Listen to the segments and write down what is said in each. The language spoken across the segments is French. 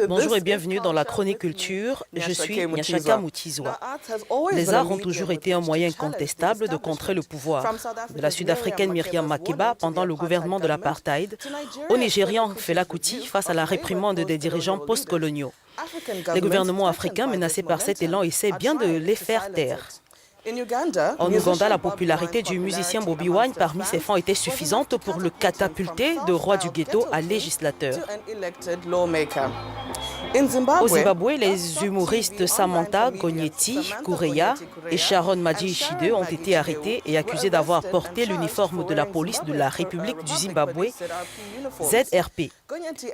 Bonjour et bienvenue dans la Chronique Culture. Je suis Nyashaka Mutizwa. Les arts ont toujours été un moyen incontestable de contrer le pouvoir. De la Sud-Africaine Miriam Makeba pendant le gouvernement de l'apartheid, au Nigérian Fela Kuti face à la réprimande des dirigeants postcoloniaux. Les gouvernements africains menacés par cet élan essaient bien de les faire taire. En Ouganda, la popularité du musicien Bobi Wine parmi ses fans était suffisante pour le catapulter de roi du ghetto à législateur. Au Zimbabwe, les humoristes Samantha Gonyeti Kureya et Sharon Madji-Ishide ont été arrêtés et accusés d'avoir porté l'uniforme de la police de la République du Zimbabwe, ZRP.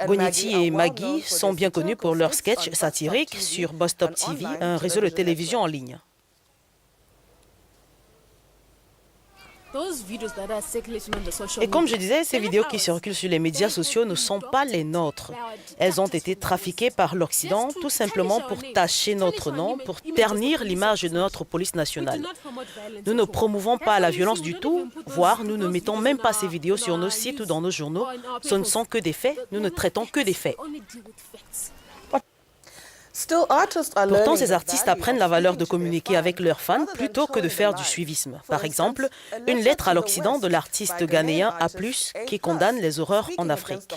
Gonyeti et Maggie sont bien connus pour leurs sketchs satiriques sur Bostop TV, un réseau de télévision en ligne. Et comme je disais, ces vidéos qui circulent sur les médias sociaux ne sont pas les nôtres. Elles ont été trafiquées par l'Occident tout simplement pour tacher notre nom, pour ternir l'image de notre police nationale. Nous ne promouvons pas la violence du tout, voire nous ne mettons même pas ces vidéos sur nos sites ou dans nos journaux. Ce ne sont que des faits, nous ne traitons que des faits. Pourtant, ces artistes apprennent la valeur de communiquer avec leurs fans plutôt que de faire du suivisme. Par exemple, une lettre à l'Occident de l'artiste ghanéen A+, qui condamne les horreurs en Afrique.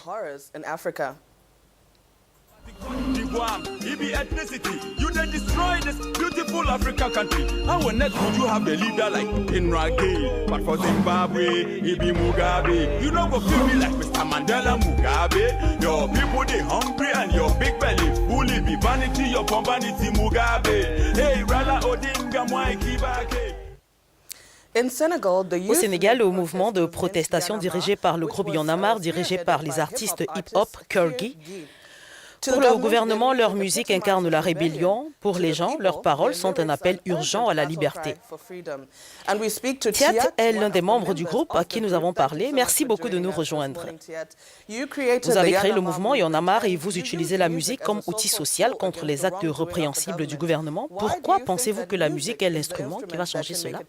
Au Sénégal, le mouvement de protestation dirigé par le groupe Y'en a marre, dirigé par les artistes hip-hop Kurgi. Pour le gouvernement, leur musique incarne la rébellion. Pour les gens, leurs paroles sont un appel urgent à la liberté. Thiat est l'un des membres du groupe à qui nous avons parlé. Merci beaucoup de nous rejoindre. Vous avez créé le mouvement Y'en a marre et vous utilisez la musique comme outil social contre les actes répréhensibles du gouvernement. Pourquoi pensez-vous que la musique est l'instrument qui va changer cela?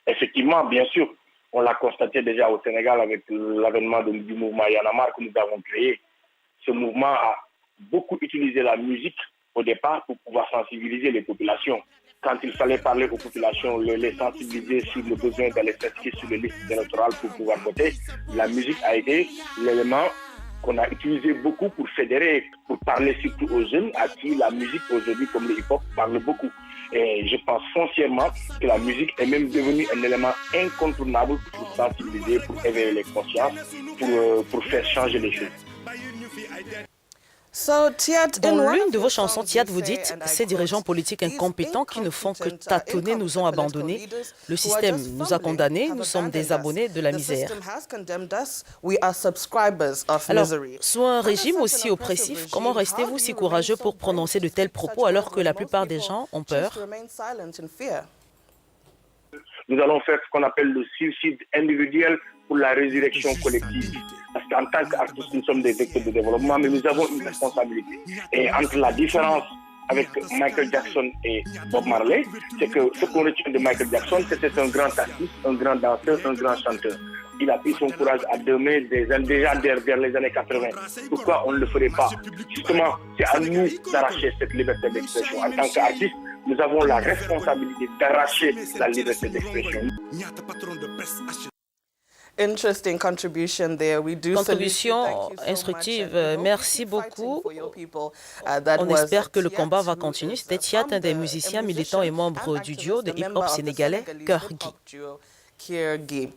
Effectivement, bien sûr. On l'a constaté déjà au Sénégal avec l'avènement du mouvement Y'en a marre que nous avons créé. Ce mouvement a beaucoup utilisé la musique au départ pour pouvoir sensibiliser les populations. Quand il fallait parler aux populations, les sensibiliser sur le besoin d'aller s'inscrire sur les listes électorales pour pouvoir voter, la musique a été l'élément qu'on a utilisé beaucoup pour fédérer, pour parler surtout aux jeunes à qui la musique aujourd'hui, comme le hip-hop, parle beaucoup. Et je pense foncièrement que la musique est même devenue un élément incontournable pour sensibiliser, pour éveiller les consciences, pour faire changer les choses. Dans l'une de vos chansons, Thiat, vous dites « Ces dirigeants politiques incompétents qui ne font que tâtonner nous ont abandonnés. Le système nous a condamnés, nous sommes des abonnés de la misère. » Alors, sous un régime aussi oppressif, comment restez-vous si courageux pour prononcer de tels propos alors que la plupart des gens ont peur? Nous allons faire ce qu'on appelle le suicide individuel pour la résurrection collective. Parce qu'en tant qu'artistes, nous sommes des vecteurs de développement, mais nous avons une responsabilité. Et entre la différence avec Michael Jackson et Bob Marley, c'est que ce qu'on retient de Michael Jackson, c'était un grand artiste, un grand danseur, un grand chanteur. Il a pris son courage à deux mains déjà vers les années 80. Pourquoi on ne le ferait pas? Justement, c'est à nous d'arracher cette liberté d'expression. En tant qu'artistes, nous avons la responsabilité d'arracher la liberté d'expression. Contribution instructive, merci beaucoup. On espère que le combat va continuer. C'était Thiat, un des musiciens militants et membres du duo de hip-hop sénégalais Kurgi.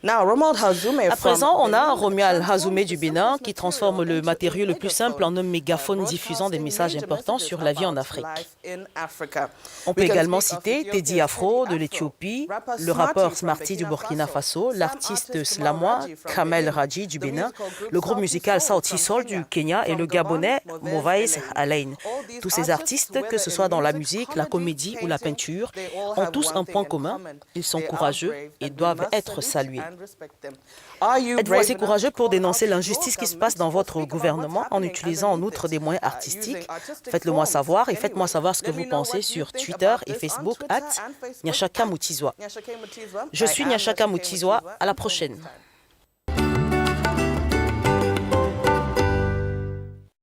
À présent, on a Romuald Hazoumé du Bénin qui transforme le matériau le plus simple en un mégaphone diffusant des messages importants sur la vie en Afrique. On peut également citer Teddy Afro de l'Éthiopie, le rappeur Smarty du Burkina Faso, l'artiste slamois Kamel Raji du Bénin, le groupe musical Sauti Sol du Kenya et le Gabonais Mauvais Alain. Tous ces artistes, que ce soit dans la musique, la comédie ou la peinture, ont tous un point commun, ils sont courageux et doivent être salués. Êtes-vous assez courageux pour dénoncer l'injustice qui se passe dans votre gouvernement en utilisant en outre des moyens artistiques? Faites-le moi savoir et faites-moi savoir ce que vous pensez sur Twitter et Facebook @Nyashaka Mutizwa. Je suis Nyashaka Mutizwa. À la prochaine.